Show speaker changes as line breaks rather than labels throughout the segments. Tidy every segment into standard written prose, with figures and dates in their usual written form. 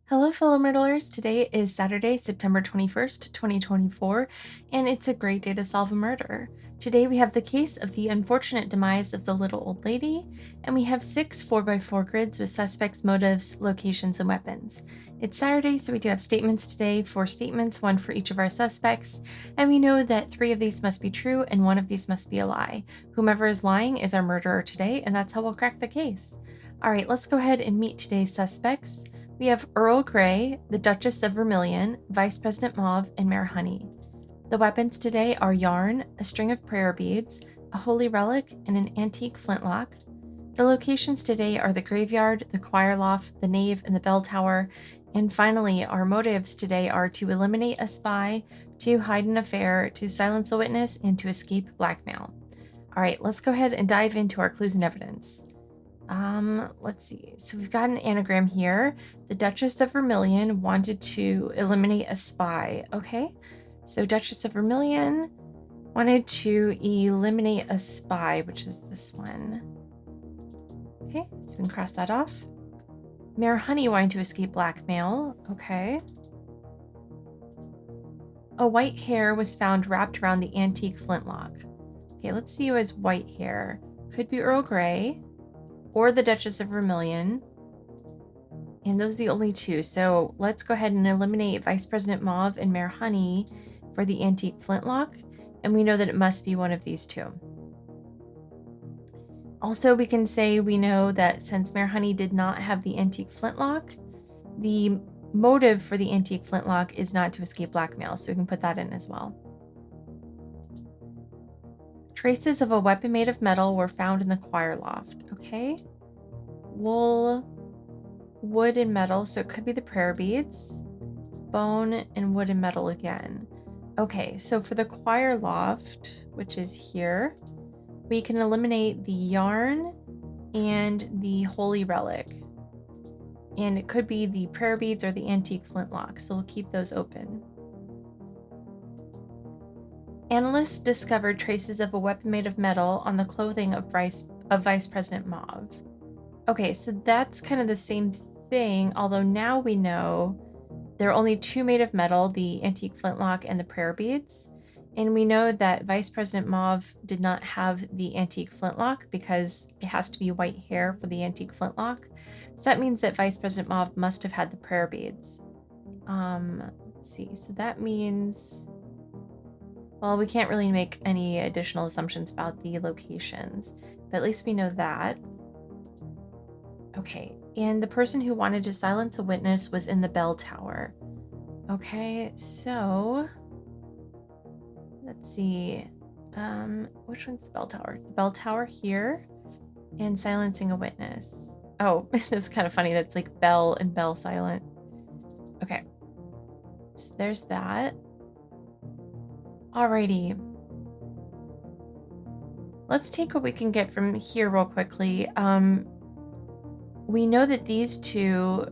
Hello, fellow Murdlers. Today is Saturday, September 21st, 2024, and it's a great day to solve a murder. Today we have the case of the unfortunate demise of the little old lady, and we have 6 4x4 grids with suspects, motives, locations, and weapons. It's Saturday, so we do have statements today, 4 statements, 1 for each of our suspects, and we know that 3 of these must be true and 1 of these must be a lie. Whomever is lying is our murderer today, and that's how we'll crack the case. All right, let's go ahead and meet today's suspects. We have Earl Grey, the Duchess of Vermilion, Vice President Mauve, and Mayor Honey. The weapons today are yarn, a string of prayer beads, a holy relic, and an antique flintlock. The locations today are the graveyard, the choir loft, the nave, and the bell tower. And finally, our motives today are to eliminate a spy, to hide an affair, to silence a witness, and to escape blackmail. All right, let's go ahead and dive into our clues and evidence. Let's see. So we've got an anagram here. The Duchess of Vermilion wanted to eliminate a spy. Okay. So Duchess of Vermilion wanted to eliminate a spy, which is this one. Okay, so we can cross that off. Mayor Honey wanted to escape blackmail. Okay. A white hair was found wrapped around the antique flintlock. Okay, let's see who has white hair. Could be Earl Grey or the Duchess of Vermilion. And those are the only 2. So let's go ahead and eliminate Vice President Mauve and Mayor Honey for the antique flintlock. And we know that it must be one of these 2. Also, we can say we know that since Mayor Honey did not have the antique flintlock, the motive for the antique flintlock is not to escape blackmail. So we can put that in as well. Traces of a weapon made of metal were found in the choir loft. Okay. Wool, wood, and metal. So it could be the prayer beads. Bone and wood and metal again. Okay, so for the choir loft, which is here, we can eliminate the yarn and the holy relic. And it could be the prayer beads or the antique flintlock. So we'll keep those open. Analysts discovered traces of a weapon made of metal on the clothing of Vice President Mauve. Okay, so that's kind of the same thing, although now we know there are only 2 made of metal, the antique flintlock and the prayer beads. And we know that Vice President Mauve did not have the antique flintlock because it has to be white hair for the antique flintlock. So that means that Vice President Mauve must have had the prayer beads. Let's see, so that means... Well, we can't really make any additional assumptions about the locations, but at least we know that. Okay, and the person who wanted to silence a witness was in the bell tower. Okay, so let's see. Which one's the bell tower? The bell tower here, and silencing a witness. Oh, this is kind of funny. That's like bell and bell silent. Okay, so there's that. Alrighty. Let's take what we can get from here real quickly. We know that these 2,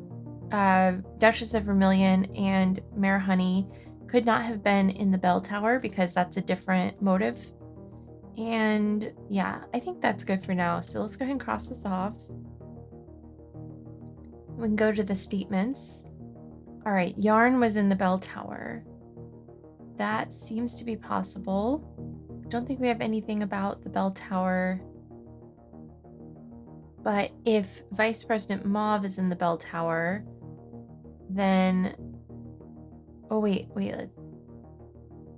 Duchess of Vermilion and Mayor Honey, could not have been in the bell tower because that's a different motive. And yeah, I think that's good for now. So let's go ahead and cross this off. We can go to the statements. All right, yarn was in the bell tower. That seems to be possible. Don't think we have anything about the bell tower. But if Vice President Mauve is in the bell tower, then... Oh, wait.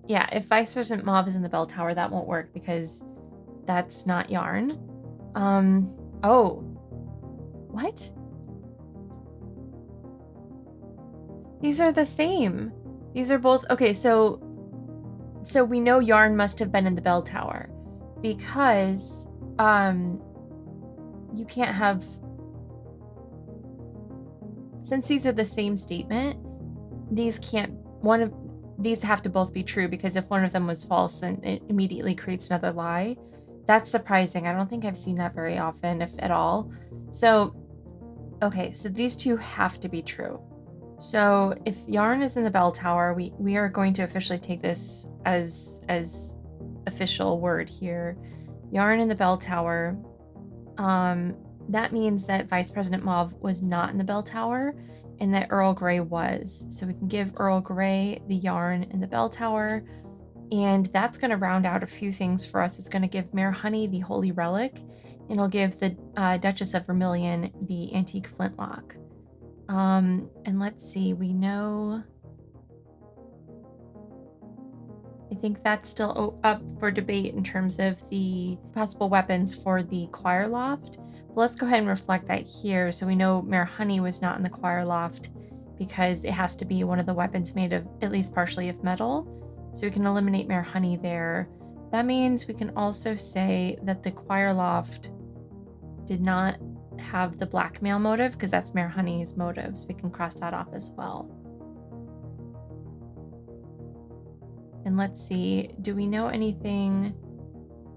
Yeah, if Vice President Mauve is in the bell tower, that won't work because that's not yarn. Oh. What? These are the same. These are both... Okay, so we know yarn must have been in the bell tower because you can't have... Since these are the same statement, these can't... One of these have to both be true because if one of them was false, then it immediately creates another lie. That's surprising. I don't think I've seen that very often, if at all. So, okay, so these 2 have to be true. So if yarn is in the bell tower, we are going to officially take this as official word here. Yarn in the bell tower. That means that Vice President Mauve was not in the bell tower, and that Earl Grey was. So we can give Earl Grey the yarn and the bell tower, and that's going to round out a few things for us. It's going to give Mayor Honey the holy relic, and it'll give the Duchess of Vermilion the antique flintlock. And let's see, we know... I think that's still up for debate in terms of the possible weapons for the choir loft. But let's go ahead and reflect that here. So we know Mayor Honey was not in the choir loft because it has to be one of the weapons made of at least partially of metal. So we can eliminate Mayor Honey there. That means we can also say that the choir loft did not have the blackmail motive because that's Mayor Honey's motive. So we can cross that off as well. And let's see, do we know anything?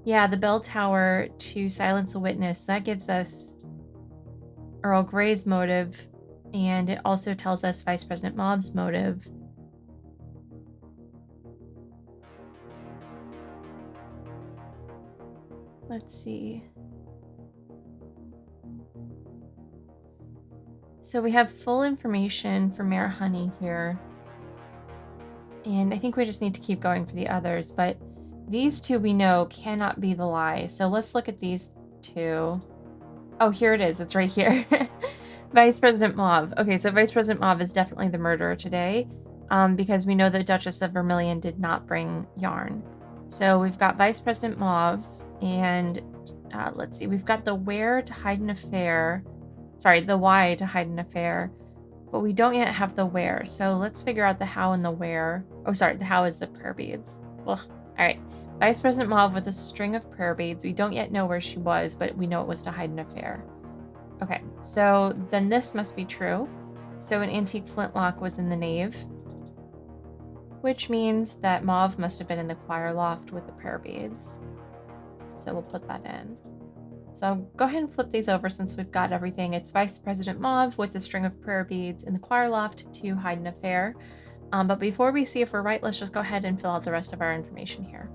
Yeah, the bell tower to silence a witness. That gives us Earl Grey's motive, and it also tells us Vice President Mauve's motive. Let's see. So we have full information for Mayor Honey here. And I think we just need to keep going for the others, but these two we know cannot be the lie. So let's look at these two. Oh, here it is. It's right here. Vice President Mauve. Okay, so Vice President Mauve is definitely the murderer today, because we know the Duchess of Vermilion did not bring yarn. So we've got Vice President Mauve, and let's see. We've got the where to hide an affair. Sorry, the why to hide an affair. But we don't yet have the where, so let's figure out the how and the where. Oh, sorry, the how is the prayer beads. Ugh. All right, Vice President Mauve with a string of prayer beads. We don't yet know where she was, but we know it was to hide an affair. Okay, so then this must be true. So an antique flintlock was in the nave, which means that Mauve must have been in the choir loft with the prayer beads. So we'll put that in. So go ahead and flip these over since we've got everything. It's Vice President Mauve with a string of prayer beads in the choir loft to hide an affair. But before we see if we're right, let's just go ahead and fill out the rest of our information here.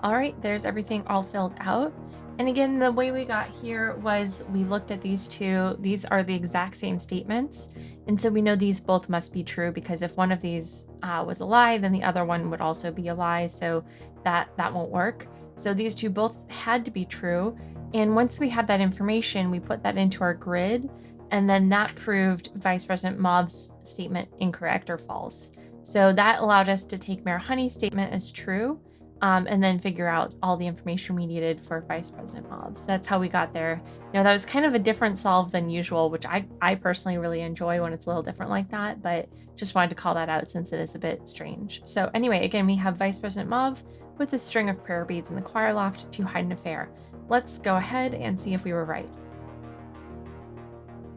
All right, there's everything all filled out. And again, the way we got here was we looked at these two. These are the exact same statements. And so we know these both must be true because if one of these was a lie, then the other one would also be a lie. So that won't work. So these two both had to be true. And once we had that information, we put that into our grid. And then that proved Vice President Mauve's statement incorrect or false. So that allowed us to take Mayor Honey's statement as true. And then figure out all the information we needed for Vice President Mauve. So that's how we got there. Now, that was kind of a different solve than usual, which I personally really enjoy when it's a little different like that, but just wanted to call that out since it is a bit strange. So anyway, again, we have Vice President Mauve with a string of prayer beads in the choir loft to hide an affair. Let's go ahead and see if we were right.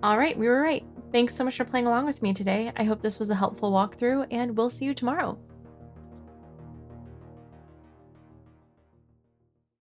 All right, we were right. Thanks so much for playing along with me today. I hope this was a helpful walkthrough, and we'll see you tomorrow.